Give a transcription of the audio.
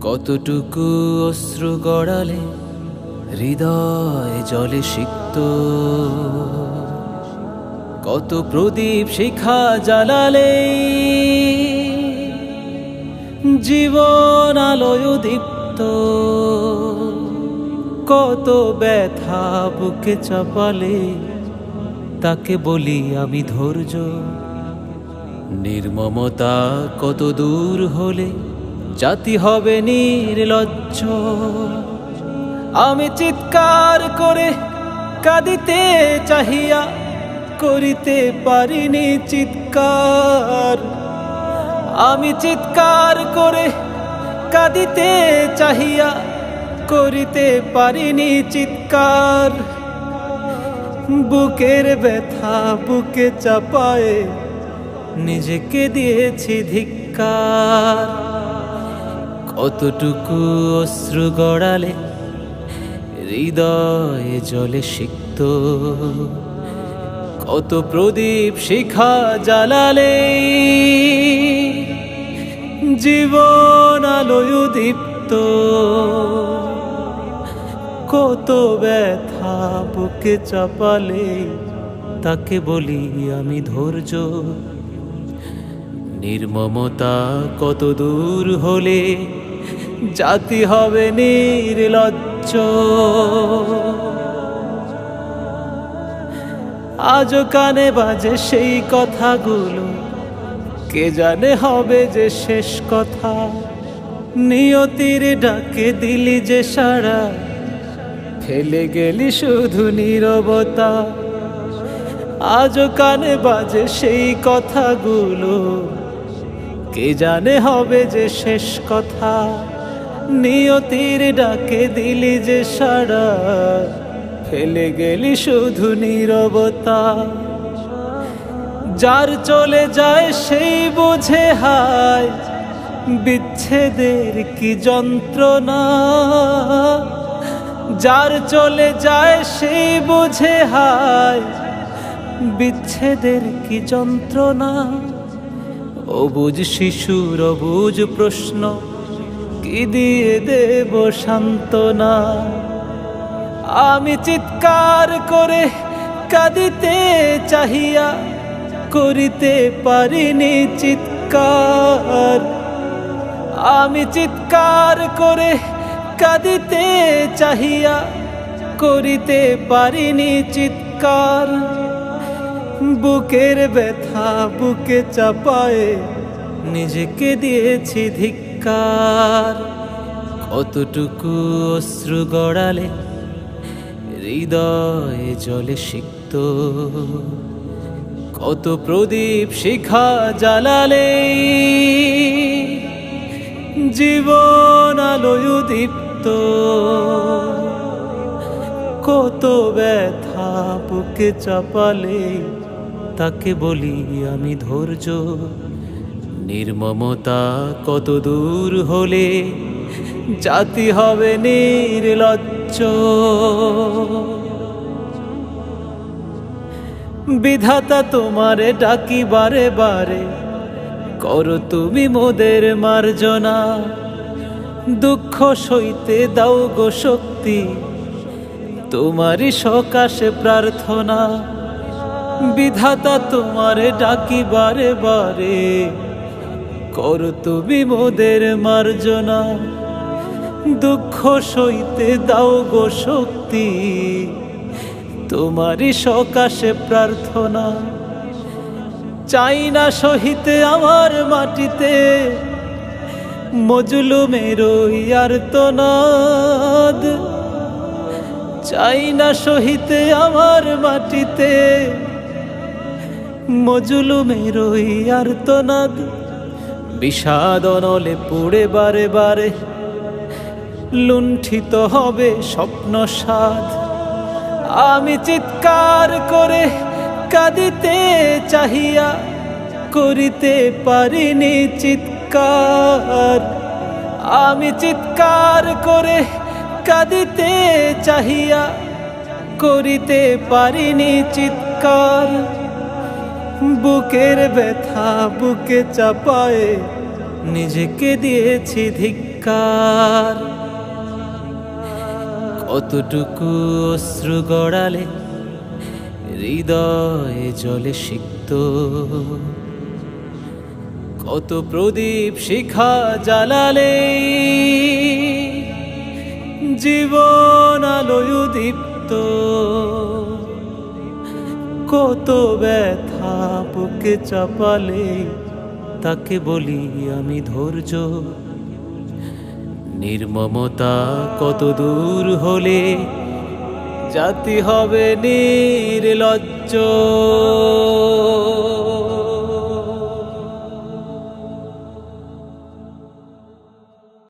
কতটুকু অশ্রু গড়ালে হৃদয় জলে সিক্ত, কত প্রদীপ শিখা জ্বালালে জীবন আলোয় দীপ্ত, কত ব্যথা বুকে চাপালে তাকে বলি আমি ধৈর্য। নির্মমতা কত দূর হলে জাতি হবে নির্লজ্জ। আমি চিৎকার করে কাঁদিতে চাহিয়া করিতে পারিনি চিৎকার। আমি চিৎকার করে কাঁদিতে চাহিয়া করিতে পারিনি চিৎকার। বুকের ব্যথা বুকে চাপায়ে নিজেকে দিয়েছি ধিক্কার। কতটুকু অশ্রু গড়ালে হৃদয়ে জলে সিক্ত, কত প্রদীপ শিখা জ্বালালে জীবন আলোয় দীপ্ত, কত ব্যথা বুকে চাপালে তাকে বলি আমি ধৈর্য। নির্মমতা কত দূর হলে জাতি হবে নির্লজ্জ। আজও কানে বাজে সেই কথাগুলো, কে জানে হবে যে শেষ কথা। নিয়তির ডাকে দিলি যে সাড়া, ফেলে গেলি শুধু নীরবতা। আজও কানে বাজে সেই কথাগুলো, কে জানে হবে যে শেষ কথা। নিয়তির ডাকে দিলি যে সাড়া, ফেলে গেলি শুধু নীরবতা। যার চলে যায় সেই বুঝে হায় বিচ্ছেদের কি যন্ত্রণা। যার চলে যায় সেই বুঝে হায় বিচ্ছেদের কি যন্ত্রণা। অবুঝ শিশুর অবুঝ প্রশ্ন, কি দিয়ে দেব সান্ত্বনা। আমি চিৎকার করে কাঁদিতে চাহিয়া করিতে পারিনি চিৎকার। আমি চিৎকার করে কাঁদিতে চাহিয়া করিতে পারিনি চিৎকার। বুকের ব্যথা বুকে চাপায়ে নিজেকে দিয়েছি ধিক্কার। কতটুকু অশ্রু গড়ালে হৃদয়ে জলে সিক্ত, কত প্রদীপ শিখা জ্বালালে জীবন আলোয় দীপ্ত, কত ব্যথা বুকে চাপালে তাকে বলি আমি ধৈর্য। নির্মমতা কত দূর হলে জাতি হবে নির্লজ্জ। বিধাতা তোমারে ডাকি বারে বারে, করো তুমি মোদের মার্জনা। দুঃখ সইতে দাও গো শক্তি, তোমারই সকাশে প্রার্থনা। বিধাতা তোমারে ডাকি বারে বারে, করো তুমি মোদের মার্জনা। দুঃখ সইতে দাও গো শক্তি, তোমারই সকাশে প্রার্থনা। চাই না সহিতে আমার মাটিতে মজলুমের আর্তনাদ। চাই না সহিতে আমার মাটিতে মজলুমের আর্তনাদ। বিষাদ অনলে পুড়ে বারে বারে লুণ্ঠিত হবে স্বপ্ন সাধ। আমি চিৎকার করে কাঁদিতে চাহিয়া করিতে পারিনি চিৎকার। আমি চিৎকার করে কাঁদিতে চাহিয়া করিতে পারিনি চিৎকার। বুকের ব্যথা বুকে চাপায়ে নিজেকে দিয়েছি ধিক্কার। কতটুকু অশ্রু গড়ালে হৃদয়ে জলে সিক্ত, কত প্রদীপ শিখা জ্বালালে জীবন আলোয় দীপ্ত, কত ব্যথা বুকে চাপালে তাকে বলি আমি ধৈর্য। নির্মমতা কত দূর হলে জাতি হবে নির্লজ্জ।